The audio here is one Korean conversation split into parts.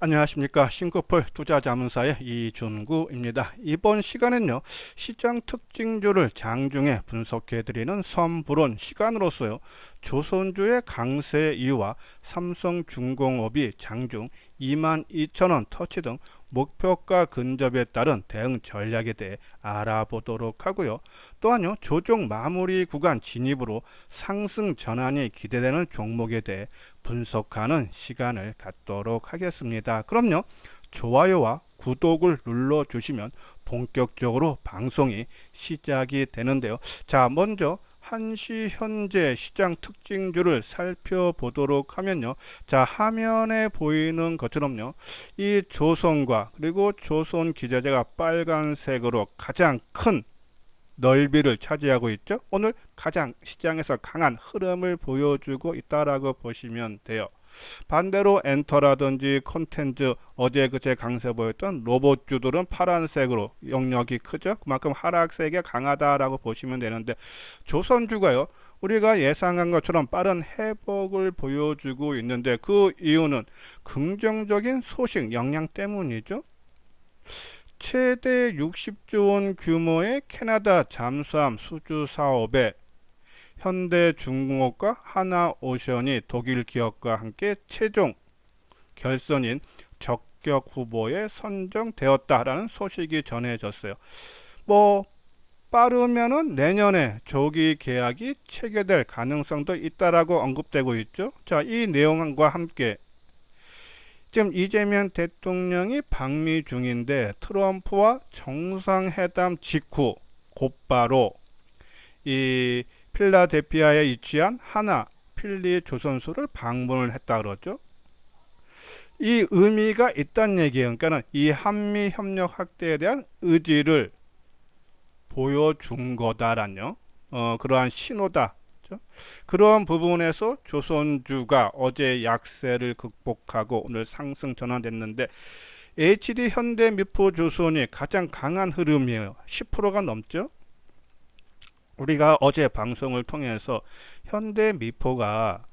안녕하십니까. 싱크풀 투자자문사의 이준구입니다. 이번 시간은요, 시장 특징주를 장중에 분석해드리는 선불원 시간으로서요, 조선주의 강세 이유와 삼성중공업이 장중 22,000원 터치 등 목표가 근접에 따른 대응 전략에 대해 알아보도록 하고요. 또한요, 조정 마무리 구간 진입으로 상승 전환이 기대되는 종목에 대해 분석하는 시간을 갖도록 하겠습니다. 그럼요, 좋아요와 구독을 눌러주시면 본격적으로 방송이 시작이 되는데요. 자, 먼저 한시 현재 시장 특징주를 살펴보도록 하면요. 자, 화면에 보이는 것처럼요. 이 조선과 그리고 조선 기자재가 빨간색으로 가장 큰 넓이를 차지하고 있죠. 오늘 가장 시장에서 강한 흐름을 보여주고 있다라고 보시면 돼요. 반대로 엔터라든지 콘텐츠, 어제 그제 강세 보였던 로봇주들은 파란색으로 영역이 크죠. 그만큼 하락세가 강하다라고 보시면 되는데, 조선주가요, 우리가 예상한 것처럼 빠른 회복을 보여주고 있는데, 그 이유는 긍정적인 소식 영향 때문이죠. 최대 60조 원 규모의 캐나다 잠수함 수주 사업에 현대중공업과 하나오션이 독일 기업과 함께 최종 결선인 적격 후보에 선정되었다라는 소식이 전해졌어요. 뭐 빠르면은 내년에 조기 계약이 체결될 가능성도 있다라고 언급되고 있죠. 자, 이 내용과 함께 지금 이재명 대통령이 방미 중인데, 트럼프와 정상회담 직후 곧바로 이 필라델피아에 위치한 하나 필리 조선소를 방문을 했다 그러죠. 이 의미가 있다는 얘기예요. 그러니까 이 한미 협력 확대에 대한 의지를 보여준 거다라뇨. 그러한 신호다. 그런 부분에서 조선주가 어제 약세를 극복하고 오늘 상승 전환됐는데, HD 현대미포 조선이 가장 강한 흐름이에요. 10%가 넘죠. 우리가 어제 방송을 통해서 현대미포가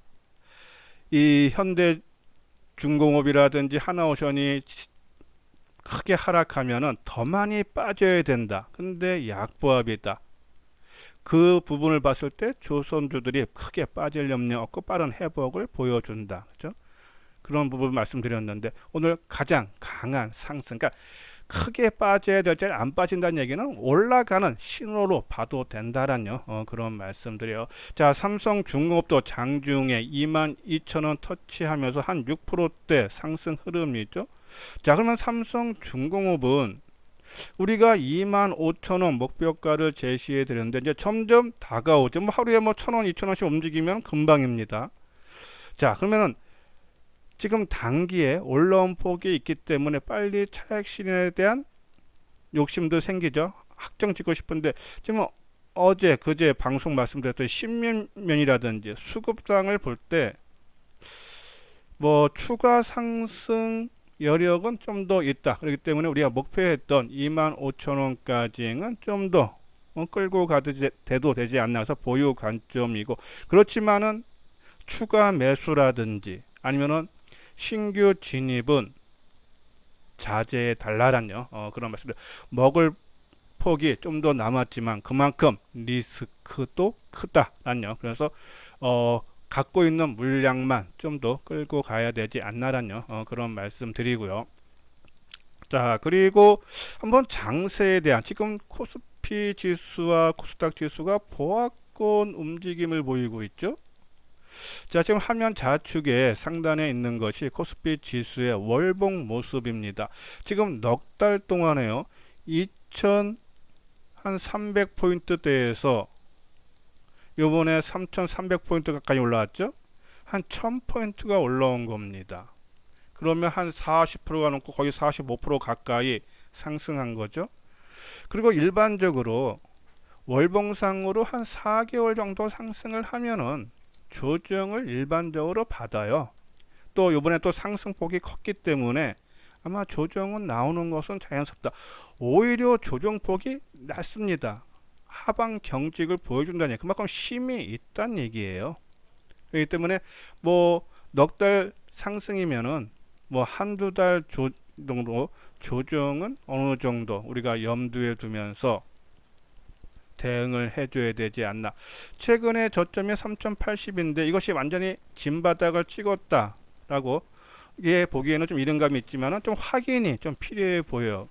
이 현대중공업이라든지 하나오션이 크게 하락하면은 더 많이 빠져야 된다. 근데 약보합이다. 그 부분을 봤을 때 조선주들이 크게 빠질 염려 없고 빠른 회복을 보여준다. 그렇죠? 그런 부분 말씀드렸는데, 오늘 가장 강한 상승, 그러니까 크게 빠져야 될지 안 빠진다는 얘기는 올라가는 신호로 봐도 된다라는 그런 말씀드려요. 자, 삼성중공업도 장중에 22,000원 터치하면서 한 6%대 상승 흐름이죠. 자, 그러면 삼성중공업은 우리가 25,000원 목표가를 제시해 드렸는데, 이제 점점 다가오죠. 뭐 하루에 뭐 1,000원, 2,000원씩 움직이면 금방입니다. 자, 그러면은 지금 단기에 올라온 폭이 있기 때문에 빨리 차익 실현에 대한 욕심도 생기죠. 확정 짓고 싶은데, 지금 어제 그제 방송 말씀드렸던 신면이라든지 수급상을 볼 때 뭐 추가 상승 여력은 좀 더 있다. 그렇기 때문에 우리가 목표했던 25,000원까지는 좀 더 끌고 가도 되지 않나 해서 보유 관점이고, 그렇지만은 추가 매수라든지 아니면은 신규 진입은 자제해 달라란요. 그런 말씀을, 먹을 폭이 좀 더 남았지만 그만큼 리스크도 크다란요. 그래서 갖고 있는 물량만 좀 더 끌고 가야 되지 않나란요. 그런 말씀 드리고요. 자, 그리고 한번 장세에 대한, 지금 코스피 지수와 코스닥 지수가 보합권 움직임을 보이고 있죠. 자, 지금 화면 좌측에 상단에 있는 것이 코스피 지수의 월봉 모습입니다. 지금 넉 달 동안에요, 2,300포인트대에서 요번에 3,300포인트 가까이 올라왔죠. 한 1,000포인트가 올라온 겁니다. 그러면 한 40%가 넘고 거의 45% 가까이 상승한 거죠. 그리고 일반적으로 월봉상으로 한 4개월 정도 상승을 하면은 조정을 일반적으로 받아요. 또 요번에 또 상승폭이 컸기 때문에 아마 조정은 나오는 것은 자연스럽다. 오히려 조정폭이 낮습니다. 하방 경직을 보여준다는 얘기, 그만큼 힘이 있다는 얘기예요. 그렇기 때문에 뭐 넉 달 상승이면은 뭐 한두 달 정도 조정은 어느 정도 우리가 염두에 두면서 대응을 해줘야 되지 않나. 최근에 저점이 3080인데 이것이 완전히 진바닥을 찍었다라고 예, 보기에는 좀 이른감이 있지만 좀 확인이 좀 필요해 보여요.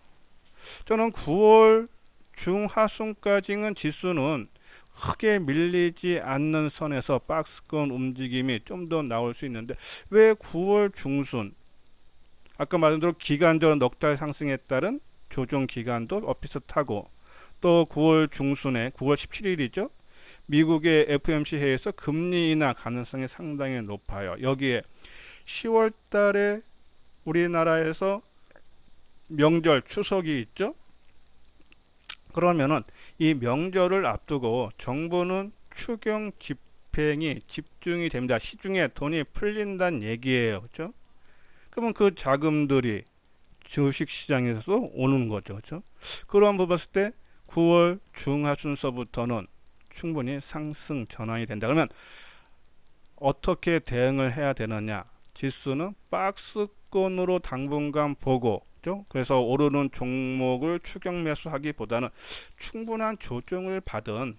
저는 9월 중하순까지는 지수는 크게 밀리지 않는 선에서 박스권 움직임이 좀 더 나올 수 있는데 왜 9월 중순 아까 말한 대로 기간적으로 넉 달 상승에 따른 조정 기간도 비슷하고 또 9월 중순에 9월 17일이죠. 미국의 FOMC 회의에서 금리 인하 가능성이 상당히 높아요. 여기에 10월 달에 우리나라에서 명절 추석이 있죠. 그러면은 이 명절을 앞두고 정부는 추경 집행이 집중이 됩니다. 시중에 돈이 풀린다는 얘기예요. 그렇죠? 그러면 그 자금들이 주식시장에서 오는 거죠. 그렇죠? 그런 부분 봤을 때 9월 중하순서부터는 충분히 상승 전환이 된다. 그러면 어떻게 대응을 해야 되느냐? 지수는 박스권으로 당분간 보고, 그렇죠? 그래서 오르는 종목을 추격 매수하기보다는 충분한 조정을 받은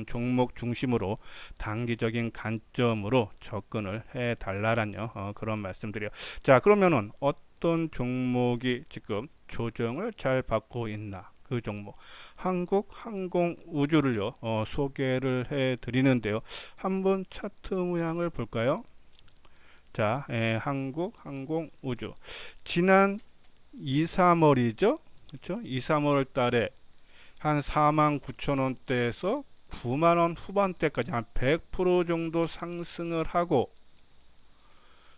종목 중심으로 단기적인 관점으로 접근을 해 달라라는 그런 말씀드려요. 자, 그러면은 어떤 종목이 지금 조정을 잘 받고 있나? 그 종목 한국항공우주를요 소개를 해 드리는데요. 한번 차트 모양을 볼까요? 자, 한국항공우주 지난 2, 3월이죠. 그렇죠? 2, 3월 달에 한 49,000원대에서 9만원 후반대까지 한 100% 정도 상승을 하고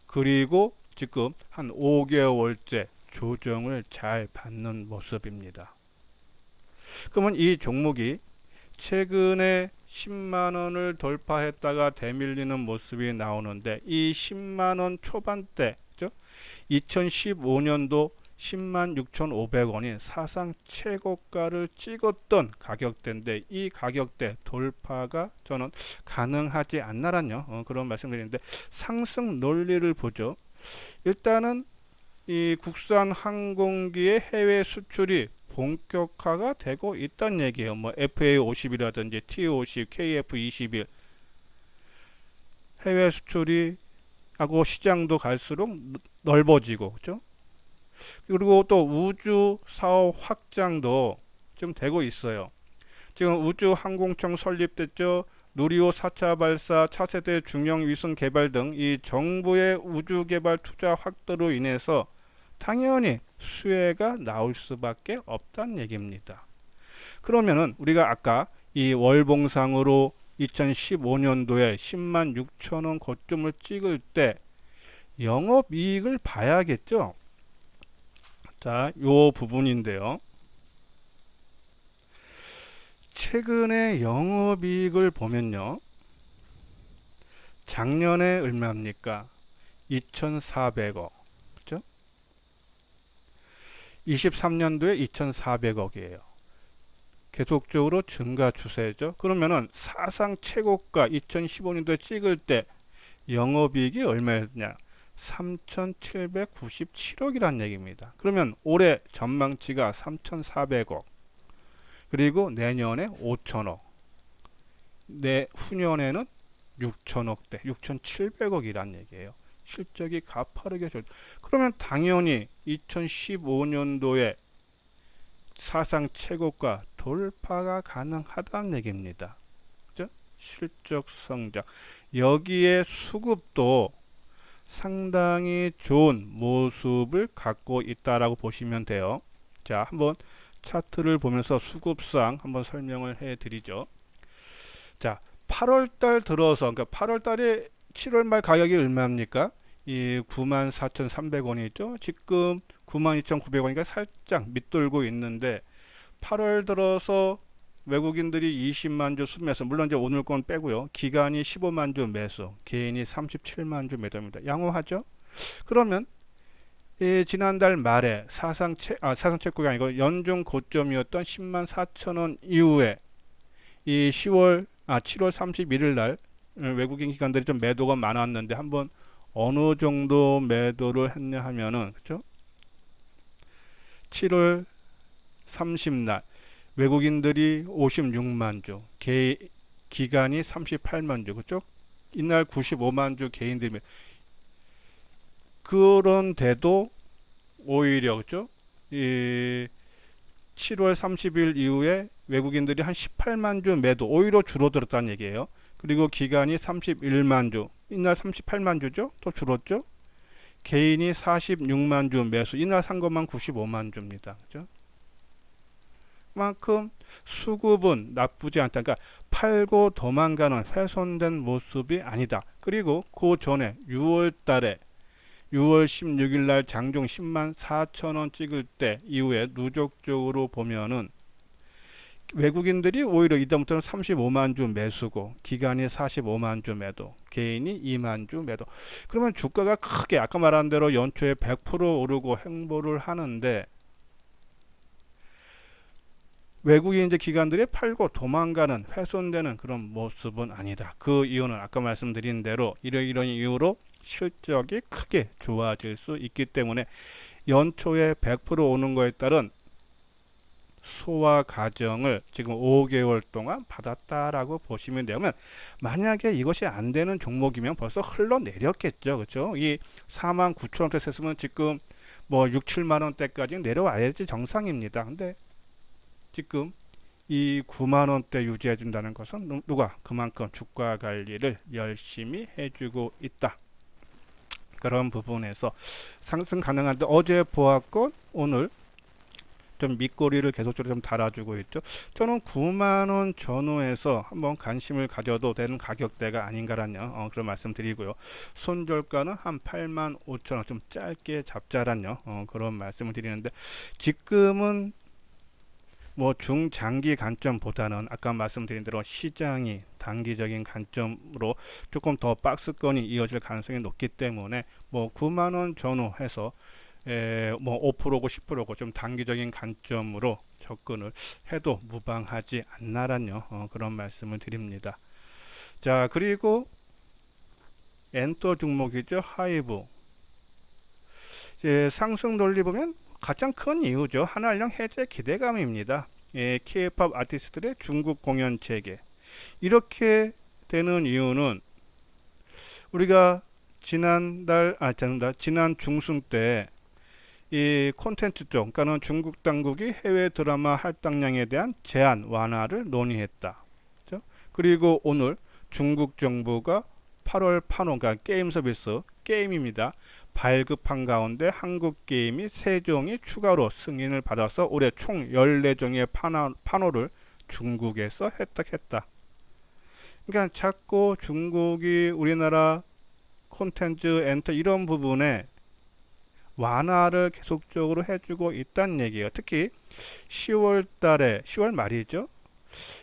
그리고 지금 한 5개월째 조정을 잘 받는 모습입니다. 그러면 이 종목이 최근에 10만원을 돌파했다가 대밀리는 모습이 나오는데 이 10만원 초반대 2015년도 106,500원인 사상 최고가를 찍었던 가격대인데 이 가격대 돌파가 저는 가능하지 않나라는 그런 말씀드리는데 상승 논리를 보죠. 일단은 이 국산 항공기의 해외 수출이 본격화가 되고 있다는 얘기예요. 뭐 FA50이라든지 T50, KF21 해외 수출이 하고 시장도 갈수록 넓어지고 그렇죠? 그리고 또 우주 사업 확장도 좀 되고 있어요. 지금 우주항공청 설립됐죠. 누리호 4차 발사, 차세대 중형 위성 개발 등 이 정부의 우주 개발 투자 확대로 인해서 당연히 수혜가 나올 수밖에 없다는 얘기입니다. 그러면은 우리가 아까 이 월봉상으로 2015년도에 10만 6천원 고점을 찍을 때 영업이익을 봐야겠죠. 자, 요 부분인데요. 최근에 영업이익을 보면요. 작년에 얼마입니까? 2,400억. 23년도에 2,400억이에요. 계속적으로 증가 추세죠. 그러면은 사상 최고가 2015년도에 찍을 때 영업이익이 얼마였냐? 3,797억이란 얘기입니다. 그러면 올해 전망치가 3,400억. 그리고 내년에 5천억. 내후년에는 6천억대, 6,700억이란 얘기예요. 실적이 가파르게 그러면 당연히 2015년도에 사상 최고가 돌파가 가능하다는 얘기입니다. 그죠? 실적 성장 여기에 수급도 상당히 좋은 모습을 갖고 있다라고 보시면 돼요. 자, 한번 차트를 보면서 수급상 한번 설명을 해 드리죠. 자, 8월달 들어서 그러니까 8월달에 7월 말 가격이 얼마입니까? 이 94,300원이 있죠. 지금 92,900원이니까 살짝 밑돌고 있는데 8월 들어서 외국인들이 20만 주 순매수, 물론 이제 오늘 건 빼고요. 기간이 15만 주 매수, 개인이 37만 주 매도입니다. 양호하죠? 그러면 지난달 말에 사상 최고가 아니고 연중 고점이었던 10만 4천원 이후에 이 7월 31일 날 외국인 기관들이 좀 매도가 많았는데 한번 어느 정도 매도를 했냐 하면은 그죠? 7월 30날 외국인들이 56만 주, 기간이 38만 주, 그죠? 이날 95만 주 개인들이 그런데도 오히려 그죠? 이 7월 30일 이후에 외국인들이 한 18만 주 매도 오히려 줄어들었다는 얘기예요. 그리고 기간이 31만 주, 이날 38만 주죠? 또 줄었죠? 개인이 46만 주 매수, 이날 산 것만 95만 주입니다. 그죠? 그만큼 수급은 나쁘지 않다. 그러니까 팔고 도망가는 훼손된 모습이 아니다. 그리고 그 전에 6월 달에 6월 16일 날 장중 10만 4천 원 찍을 때 이후에 누적적으로 보면은 외국인들이 오히려 이다음부터는 35만 주 매수고 기간이 45만 주 매도, 개인이 2만 주 매도. 그러면 주가가 크게 아까 말한 대로 연초에 100% 오르고 횡보를 하는데 외국인 이제 기관들이 팔고 도망가는 훼손되는 그런 모습은 아니다. 그 이유는 아까 말씀드린 대로 이런 이유로 실적이 크게 좋아질 수 있기 때문에 연초에 100% 오는 거에 따른 소화 과정을 지금 5개월 동안 받았다라고 보시면 되면 만약에 이것이 안 되는 종목이면 벌써 흘러내렸겠죠. 그렇죠? 이 4만 9천 원대 했으면 지금 뭐 6, 7만 원대까지 내려와야지 정상입니다. 근데 지금 이 9만 원대 유지해 준다는 것은 누가 그만큼 주가 관리를 열심히 해주고 있다. 그런 부분에서 상승 가능한데 어제 보았고 오늘 좀 밑꼬리를 계속적으로 좀 달아주고 있죠. 저는 9만 원 전후에서 한번 관심을 가져도 되는 가격대가 아닌가라는 그런 말씀드리고요. 손절가는 한 8만 5천 원, 좀 짧게 잡자라는 그런 말씀을 드리는데 지금은 뭐 중장기 관점보다는 아까 말씀드린 대로 시장이 단기적인 관점으로 조금 더 박스권이 이어질 가능성이 높기 때문에 뭐 9만 원 전후해서 뭐 5%고 10%고 좀 단기적인 관점으로 접근을 해도 무방하지 않나라는 그런 말씀을 드립니다. 자, 그리고 엔터 종목이죠. 하이브. 이제 상승 논리 보면 가장 큰 이유죠. 한알령 해제 기대감입니다. K-팝 아티스트들의 중국 공연 재개. 이렇게 되는 이유는 우리가 지난 중순 때 이 콘텐츠 쪽, 그러니까는 중국 당국이 해외 드라마 할당량에 대한 제한 완화를 논의했다. 그렇죠? 그리고 오늘 중국 정부가 8월 판호, 그러니까 게임 서비스, 게임입니다. 발급한 가운데 한국 게임이 3종이 추가로 승인을 받아서 올해 총 14종의 판호를 중국에서 획득했다. 그러니까 자꾸 중국이 우리나라 콘텐츠 엔터 이런 부분에 완화를 계속적으로 해주고 있다는 얘기예요. 특히 10월 달에 10월 말이죠.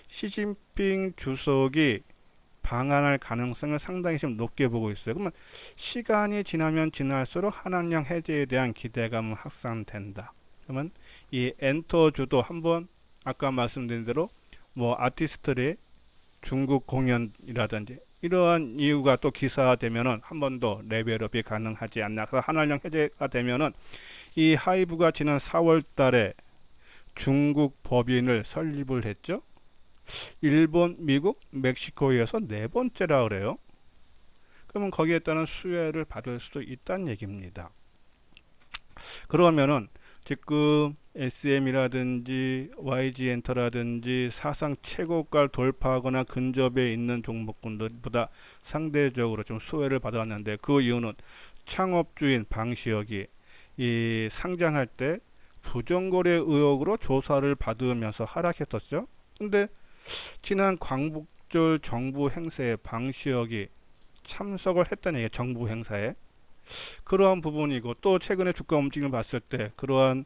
시진핑 주석이 방한할 가능성을 상당히 좀 높게 보고 있어요. 그러면 시간이 지나면 지날수록 한한령 해제에 대한 기대감은 확산된다. 그러면 이 엔터주도 한번 아까 말씀드린 대로 뭐 아티스트들의 중국 공연이라든지 이러한 이유가 또 기사화되면은 한 번 더 레벨업이 가능하지 않나. 그래서 한한령 해제가 되면은 이 하이브가 지난 4월 달에 중국 법인을 설립을 했죠. 일본, 미국, 멕시코에서 4번째라 그래요. 그러면 거기에 따른 수혜를 받을 수도 있다는 얘기입니다. 그러면은 지금 SM이라든지 YG엔터라든지 사상 최고가를 돌파하거나 근접해 있는 종목군들보다 상대적으로 좀 수혜를 받아왔는데 그 이유는 창업주인 방시혁이 이 상장할 때 부정거래 의혹으로 조사를 받으면서 하락했었죠. 근데 지난 광복절 정부 행사에 방시혁이 참석을 했다는 얘기예요. 정부 행사에. 그러한 부분이고 또 최근에 주가 움직임을 봤을 때 그러한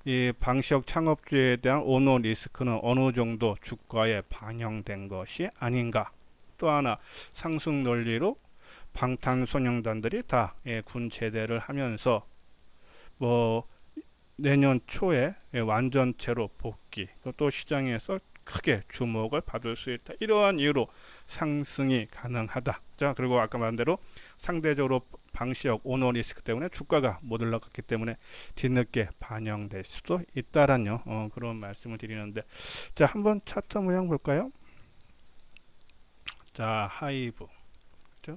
이 방시혁 창업주에 대한 오너 리스크는 어느 정도 주가에 반영된 것이 아닌가. 또 하나 상승 논리로 방탄소년단들이 다 군 제대를 하면서 뭐 내년 초에 완전체로 복귀 또 시장에서 크게 주목을 받을 수 있다. 이러한 이유로 상승이 가능하다. 자, 그리고 아까 말한 대로 상대적으로 방시력 오너 리스크 때문에 주가가 못 올라갔기 때문에 뒤늦게 반영될 수도 있다라는 그런 말씀을 드리는데, 자 한번 차트 모양 볼까요? 자 하이브, 그죠?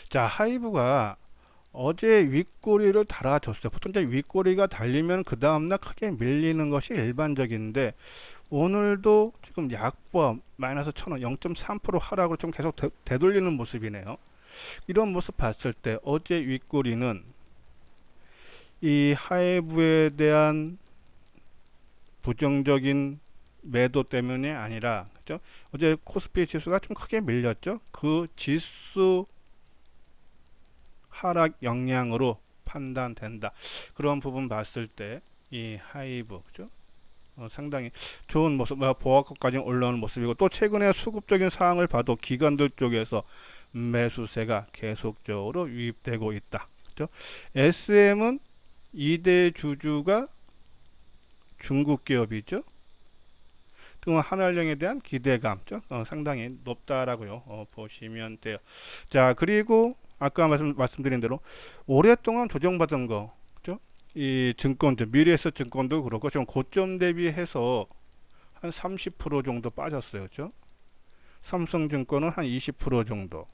자 하이브가 어제 윗꼬리를 달아줬어요. 보통 이제 윗꼬리가 달리면 그 다음날 크게 밀리는 것이 일반적인데, 오늘도 지금 약보합 마이너스 1000원 0.3% 하락으로 좀 계속 되돌리는 모습이네요. 이런 모습 봤을 때 어제 윗꼬리는 이 하이브에 대한 부정적인 매도 때문이 아니라, 그죠? 어제 코스피 지수가 좀 크게 밀렸죠. 그 지수 하락 영향으로 판단된다. 그런 부분 봤을 때 이 하이브, 그죠? 상당히 좋은 모습, 보합권까지 올라오는 모습이고, 또 최근에 수급적인 상황을 봐도 기관들 쪽에서 매수세가 계속적으로 유입되고 있다. 그죠? SM은 2대 주주가 중국 기업이죠. 그럼 한알령에 대한 기대감 상당히 높다라고요. 보시면 돼요. 자 그리고 아까 말씀드린 대로 오랫동안 조정받은 거, 그죠? 이 증권들, 미래에셋 증권도 그렇고 지금 고점 대비해서 한 30% 정도 빠졌어요, 그죠? 삼성증권은 한 20% 정도.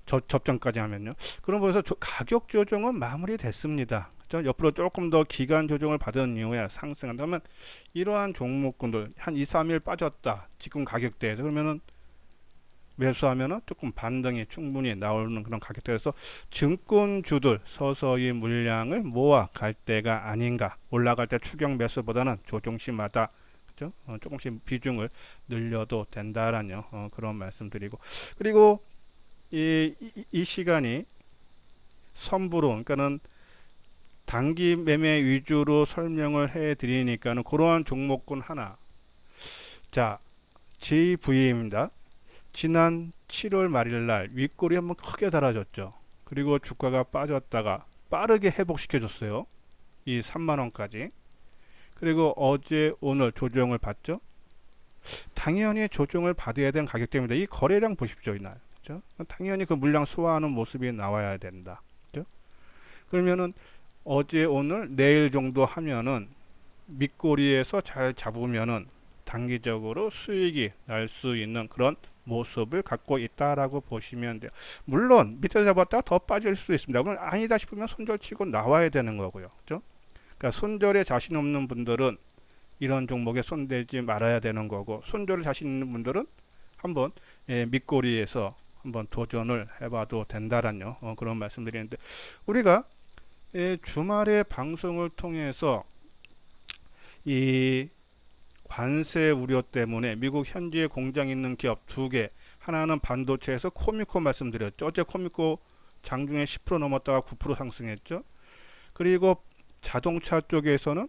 접전까지 하면요. 그런 부분에서 가격 조정은 마무리됐습니다. 그죠? 옆으로 조금 더 기간 조정을 받은 이후에 상승한다면 이러한 종목군들 한 2, 3일 빠졌다. 지금 가격대에서 그러면은 매수하면은 조금 반등이 충분히 나오는 그런 가격대에서 증권주들 서서히 물량을 모아 갈 때가 아닌가. 올라갈 때 추격 매수보다는 조정시마다, 그죠? 조금씩 비중을 늘려도 된다라는 그런 말씀드리고, 그리고 이 시간이 선부로, 그러니까는 단기 매매 위주로 설명을 해 드리니까는 그러한 종목군 하나. 자, JV입니다. 지난 7월 말일날 윗골이 한번 크게 달아졌죠. 그리고 주가가 빠졌다가 빠르게 회복시켜 줬어요. 이 3만원까지. 그리고 어제 오늘 조정을 받죠. 당연히 조정을 받아야 되는 가격대입니다. 이 거래량 보십시오, 이날. 그죠? 당연히 그 물량 소화하는 모습이 나와야 된다. 그죠? 그러면은 어제 오늘 내일 정도 하면은 밑꼬리에서 잘 잡으면은 단기적으로 수익이 날 수 있는 그런 모습을 갖고 있다라고 보시면 돼요. 물론 밑에서 잡았다가 더 빠질 수도 있습니다. 그럼 아니다 싶으면 손절치고 나와야 되는 거고요. 그죠? 그러니까 손절에 자신 없는 분들은 이런 종목에 손대지 말아야 되는 거고, 손절에 자신 있는 분들은 한번 밑꼬리에서 한번 도전을 해봐도 된다라는 그런 말씀드리는데, 우리가 주말에 방송을 통해서 이 관세 우려 때문에 미국 현지에 공장 있는 기업 2개, 하나는 반도체에서 코미코 말씀드렸죠. 어제 코미코 장중에 10% 넘었다가 9% 상승했죠. 그리고 자동차 쪽에서는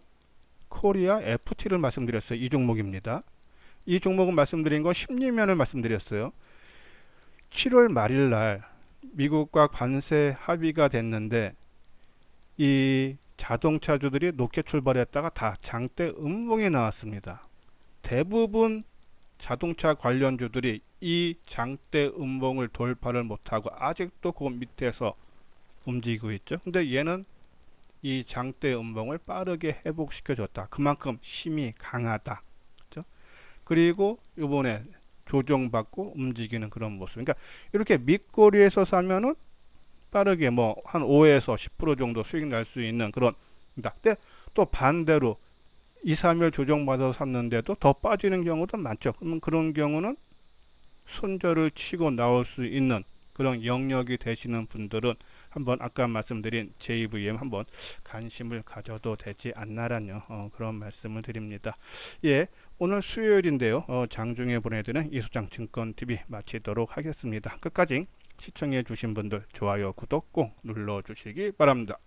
코리아 FT를 말씀드렸어요. 이 종목입니다. 이 종목은 말씀드린 건 심리면을 말씀드렸어요. 7월 말일 날 미국과 관세 합의가 됐는데 이 자동차주들이 높게 출발했다가 다 장대 음봉이 나왔습니다. 대부분 자동차 관련주들이 이 장대 음봉을 돌파를 못하고 아직도 그 밑에서 움직이고 있죠. 근데 얘는 이 장대 음봉을 빠르게 회복시켜 줬다. 그만큼 힘이 강하다. 그렇죠? 그리고 이번에 조정받고 움직이는 그런 모습. 그러니까 이렇게 밑꼬리에서 사면은 빠르게 뭐 한 5에서 10% 정도 수익 날 수 있는 그런. 근데 또 반대로 2, 3일 조정받아서 샀는데도 더 빠지는 경우도 많죠. 그러면 그런 경우는 손절을 치고 나올 수 있는 그런 영역이 되시는 분들은 한번 아까 말씀드린 JVM 한번 관심을 가져도 되지 않나라는 그런 말씀을 드립니다. 예, 오늘 수요일인데요. 장중에 보내드리는 이소장 증권TV 마치도록 하겠습니다. 끝까지 시청해 주신 분들 좋아요, 구독 꼭 눌러 주시기 바랍니다.